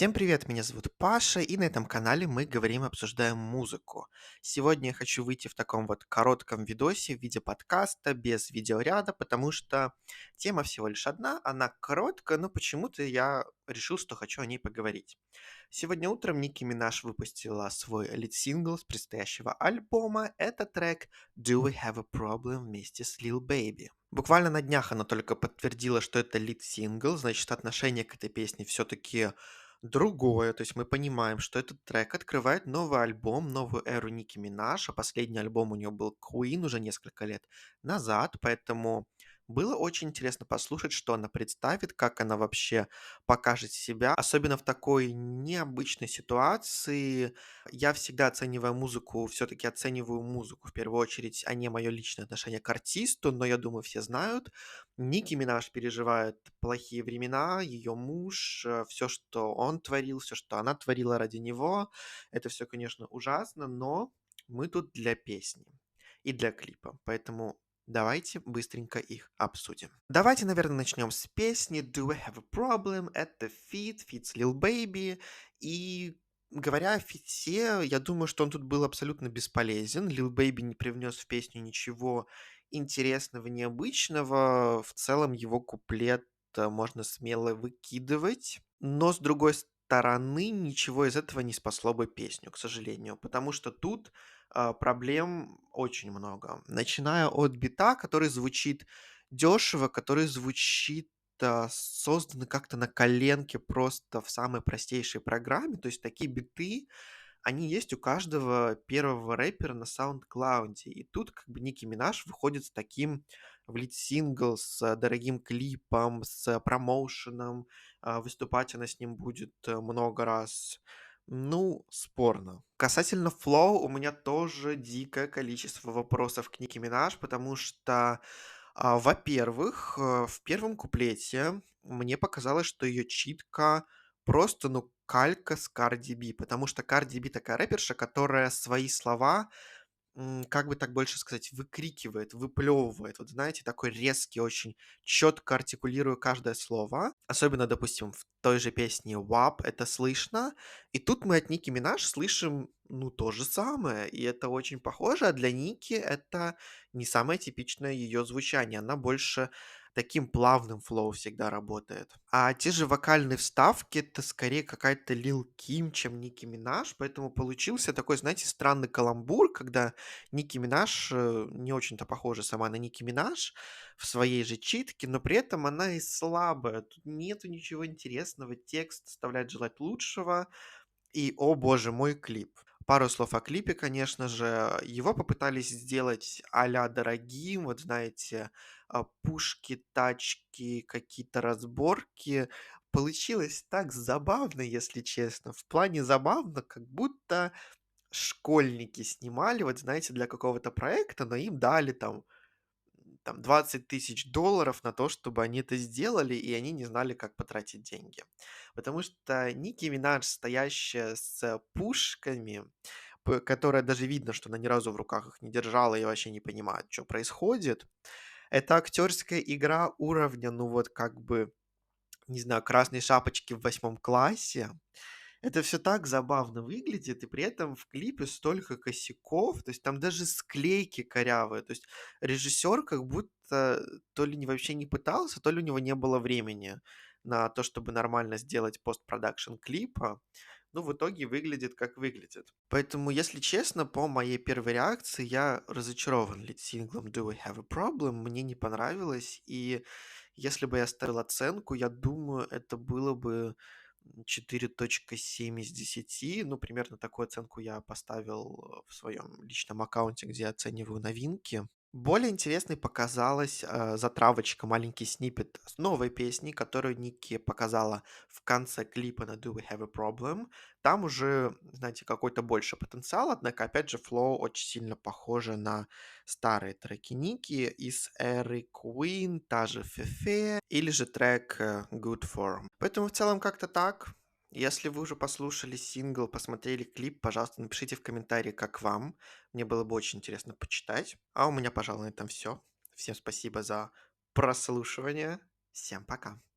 Всем привет, меня зовут Паша, и на этом канале мы говорим и обсуждаем музыку. Сегодня я хочу выйти в таком вот коротком видосе в виде подкаста, без видеоряда, потому что тема всего лишь одна, она короткая, но почему-то я решил, что хочу о ней поговорить. Сегодня утром Ники Минаж выпустила свой лид-сингл с предстоящего альбома. Это трек «Do We Have a Problem» вместе с Lil Baby. Буквально на днях она только подтвердила, что это лид-сингл, значит, отношение к этой песне все-таки другое. То есть мы понимаем, что этот трек открывает новый альбом, новую эру Ники Минаж, а последний альбом у нее был Queen уже несколько лет назад, поэтому было очень интересно послушать, что она представит, как она вообще покажет себя, особенно в такой необычной ситуации. Я всегда оценивая музыку, все-таки оцениваю музыку в первую очередь, а не мое личное отношение к артисту, но я думаю, все знают. Ники Минаж переживает плохие времена, ее муж, все, что он творил, все, что она творила ради него. Это все, конечно, ужасно, но мы тут для песни и для клипа, поэтому давайте быстренько их обсудим. Давайте, наверное, начнем с песни «Do I Have a Problem?» Это фит с Lil Baby. И говоря о фите, я думаю, что он тут был абсолютно бесполезен. Lil Baby не привнес в песню ничего интересного, необычного. В целом его куплет можно смело выкидывать. Но, с другой стороны, ничего из этого не спасло бы песню, к сожалению. Потому что тут проблем очень много. Начиная от бита, который звучит дешево, который звучит создан как-то на коленке просто в самой простейшей программе. То есть такие биты, они есть у каждого первого рэпера на SoundCloud. И тут как бы Ники Минаж выходит с таким в лид-сингл, с дорогим клипом, с промоушеном. Выступать она с ним будет много раз. Ну, спорно. Касательно флоу, у меня тоже дикое количество вопросов к Ники Минаж, потому что во-первых, в первом куплете мне показалось, что ее читка просто, ну, калька с Cardi B, потому что Cardi B такая рэперша, которая свои слова как бы так больше сказать, выкрикивает, выплевывает. Вот знаете, такой резкий, очень четко артикулируя каждое слово. Особенно, допустим, в той же песне WAP это слышно. И тут мы от Ники Минаж слышим, ну, то же самое. И это очень похоже. А для Ники это не самое типичное ее звучание. Она больше таким плавным флоу всегда работает. А те же вокальные вставки это скорее какая-то Лил Ким, чем Ники Минаж. Поэтому получился такой, знаете, странный каламбур, когда Ники Минаж не очень-то похожа сама на Ники Минаж в своей же читке, но при этом она и слабая. Тут нету ничего интересного, текст оставляет желать лучшего. И, о боже мой, клип. Пару слов о клипе, конечно же. Его попытались сделать а-ля дорогим, вот знаете, пушки, тачки, какие-то разборки. Получилось так забавно, если честно. В плане забавно, как будто школьники снимали, вот знаете, для какого-то проекта, но им дали там 20 тысяч долларов на то, чтобы они это сделали, и они не знали, как потратить деньги. Потому что Ники Минаж, стоящая с пушками, которая даже видно, что она ни разу в руках их не держала и вообще не понимает, что происходит, это актерская игра уровня, ну вот как бы, не знаю, красной шапочки в 8 классе. Это все так забавно выглядит, и при этом в клипе столько косяков, то есть там даже склейки корявые. То есть режиссер как будто то ли вообще не пытался, то ли у него не было времени на то, чтобы нормально сделать постпродакшн клипа. Ну, в итоге выглядит как выглядит. Поэтому, если честно, по моей первой реакции я разочарован лид-синглом "Do We Have a Problem". Мне не понравилось, и если бы я ставил оценку, я думаю, это было бы 4,7 из 10. Ну, примерно такую оценку я поставил в своем личном аккаунте, где я оцениваю новинки. Более интересной показалась затравочка, маленький сниппет с новой песни, которую Ники показала в конце клипа на "Do We Have a Problem". Там уже, знаете, какой-то больше потенциал, однако, опять же, флоу очень сильно похоже на старые треки Ники из эры Queen, та же "Фефе" или же трек "Good Form". Поэтому в целом как-то так. Если вы уже послушали сингл, посмотрели клип, пожалуйста, напишите в комментарии, как вам. Мне было бы очень интересно почитать. А у меня, пожалуй, на этом все. Всем спасибо за прослушивание. Всем пока.